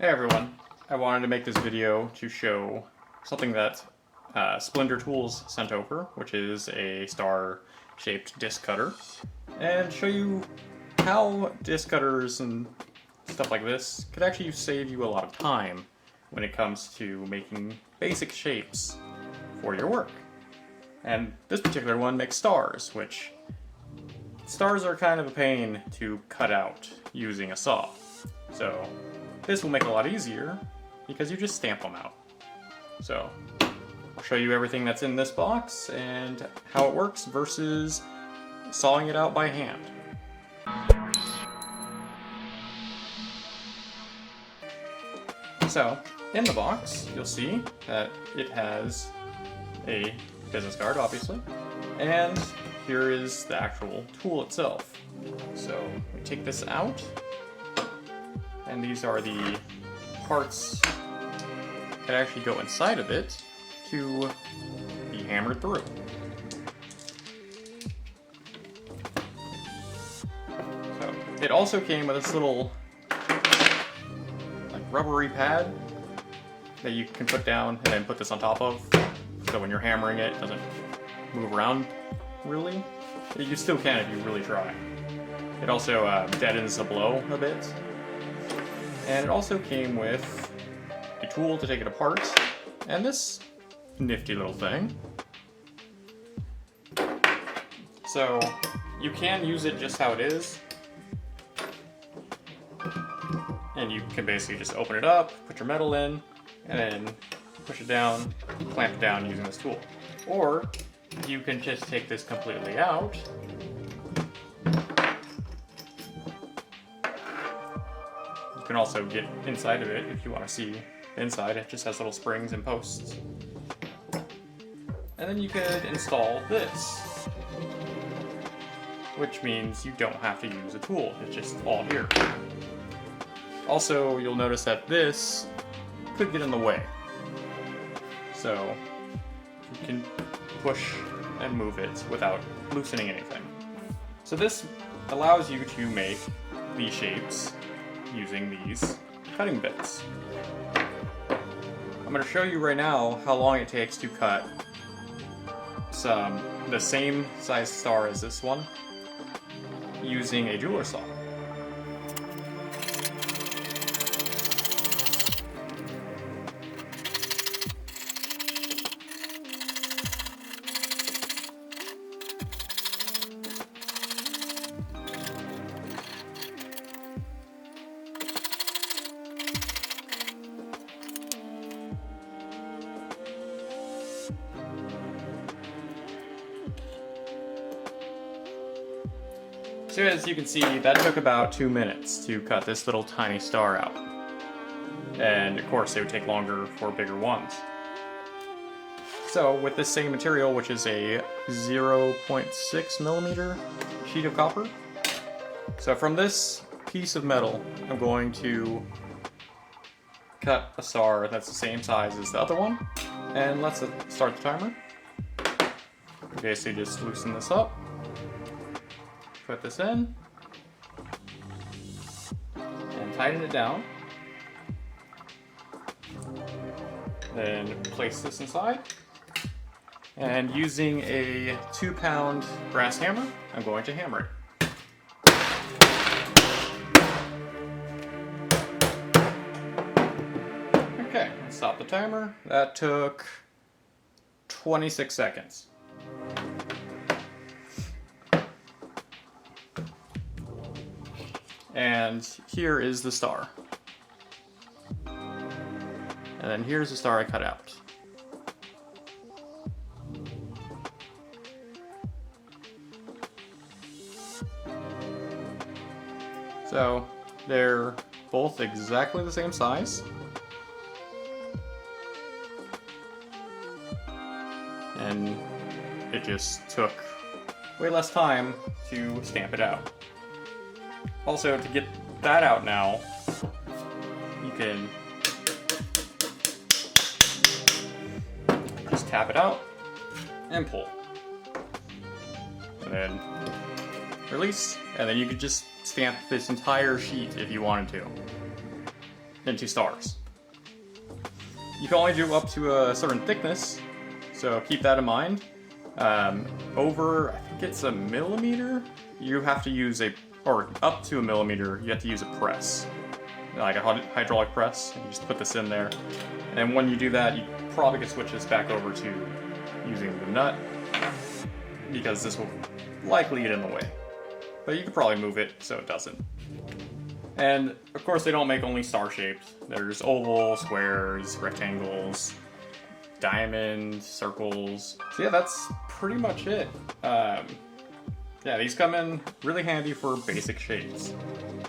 Hey everyone, I wanted to make this video to show something that Splenor Tools sent over, which is a star-shaped disc cutter, and show you how disc cutters and stuff like this could actually save you a lot of time when it comes to making basic shapes for your work. And this particular one makes stars, which stars are kind of a pain to cut out using a saw. So this will make it a lot easier because you just stamp them out. So I'll show you everything that's in this box and how it works versus sawing it out by hand. So in the box, you'll see that it has a business card, obviously, and here is the actual tool itself. So we take this out, and these are the parts that actually go inside of it to be hammered through. So it also came with this little like rubbery pad that you can put down and then put this on top of, so when you're hammering it, it doesn't move around really. You still can if you really try. It also deadens the blow a bit. And it also came with a tool to take it apart, and this nifty little thing. So you can use it just how it is, and you can basically just open it up, put your metal in, and then push it down, clamp it down using this tool. Or you can just take this completely out. You can also get inside of it if you want to see inside. It just has little springs and posts. And then you could install this, which means you don't have to use a tool. It's just all here. Also, you'll notice that this could get in the way. So you can push and move it without loosening anything. So this allows you to make these shapes using these cutting bits. I'm going to show you right now how long it takes to cut the same size star as this one using a jeweler saw. So as you can see, that took about 2 minutes to cut this little tiny star out. And of course it would take longer for bigger ones. So with this same material, which is a 0.6 millimeter sheet of copper, so from this piece of metal, I'm going to cut a star that's the same size as the other one. And let's start the timer. Okay, so you just loosen this up. Put this in and tighten it down. Then place this inside. And using a 2-pound brass hammer, I'm going to hammer it. Okay, let's stop the timer. That took 26 seconds. And here is the star. And then here's the star I cut out. So they're both exactly the same size. And it just took way less time to stamp it out. Also, to get that out now, you can just tap it out and pull. And then release, and then you could just stamp this entire sheet if you wanted to. into stars. You can only do up to a certain thickness, so keep that in mind. Over, I think it's a millimeter, you have to use or up to a millimeter, you have to use a press. Like a hydraulic press, and you just put this in there. And when you do that, you probably can switch this back over to using the nut, because this will likely get in the way. But you could probably move it so it doesn't. And of course they don't make only star shaped. There's oval, squares, rectangles, diamond, circles. So yeah, that's pretty much it. Yeah, these come in really handy for basic shapes.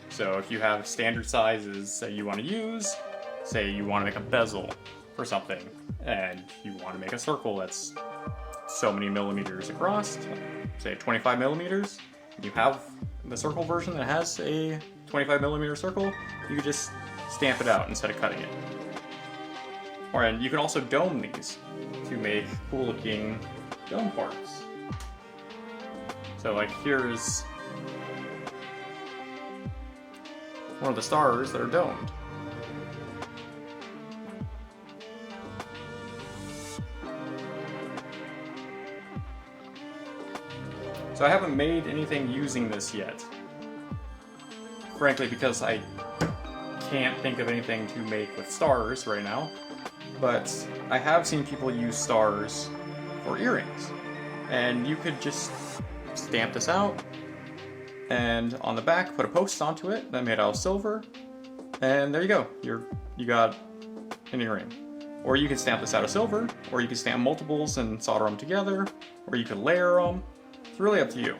So if you have standard sizes that you want to use, say you want to make a bezel for something, and you want to make a circle that's so many millimeters across, say 25 millimeters, you have the circle version that has a 25 millimeter circle, you can just stamp it out instead of cutting it. And you can also dome these to make cool looking dome parts. So like here's one of the stars that are domed. So I haven't made anything using this yet. Frankly, because I can't think of anything to make with stars right now. But I have seen people use stars for earrings. And you could just stamp this out, and on the back put a post onto it that made out of silver, and there you go. You got an earring. Or you can stamp this out of silver, or you can stamp multiples and solder them together, or you could layer them. It's really up to you.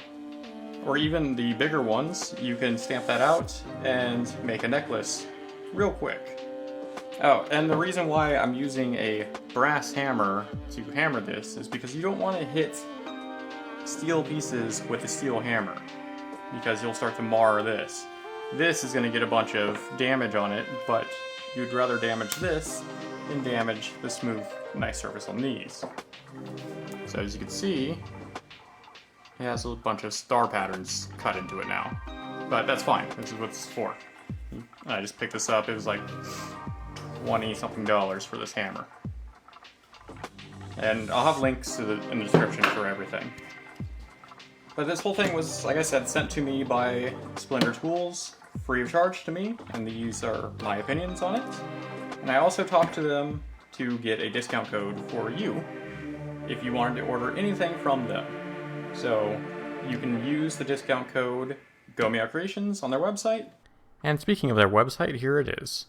Or even the bigger ones, you can stamp that out and make a necklace real quick. Oh, and the reason why I'm using a brass hammer to hammer this is because you don't want to hit steel pieces with a steel hammer, because you'll start to mar this. This is going to get a bunch of damage on it, but you'd rather damage this than damage the smooth, nice surface on these. So as you can see, it has a bunch of star patterns cut into it now. But that's fine, this is what it's for. I just picked this up, it was like $20-something for this hammer. And I'll have links in the description for everything. But this whole thing was, like I said, sent to me by Splenor Tools, free of charge to me, and these are my opinions on it. And I also talked to them to get a discount code for you if you wanted to order anything from them. So you can use the discount code GoMeowCreations on their website. And speaking of their website, here it is.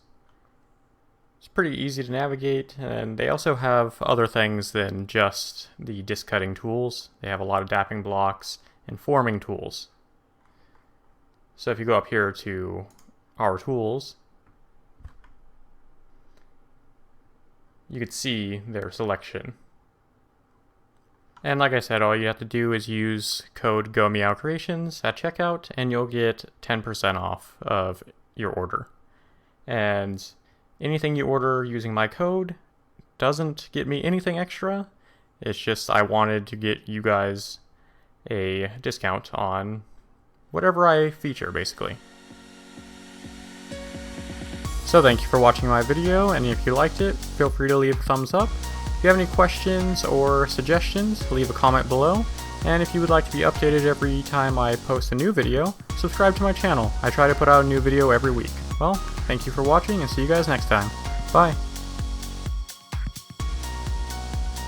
It's pretty easy to navigate, and they also have other things than just the disc cutting tools. They have a lot of dapping blocks and forming tools. So if you go up here to our tools, you could see their selection. And like I said, all you have to do is use code GoMeowCreations at checkout, and you'll get 10% off of your order. And anything you order using my code doesn't get me anything extra. It's just I wanted to get you guys a discount on whatever I feature, basically. So thank you for watching my video, and if you liked it, feel free to leave a thumbs up. If you have any questions or suggestions, leave a comment below. And if you would like to be updated every time I post a new video, subscribe to my channel. I try to put out a new video every week. Well, thank you for watching, and see you guys next time. Bye!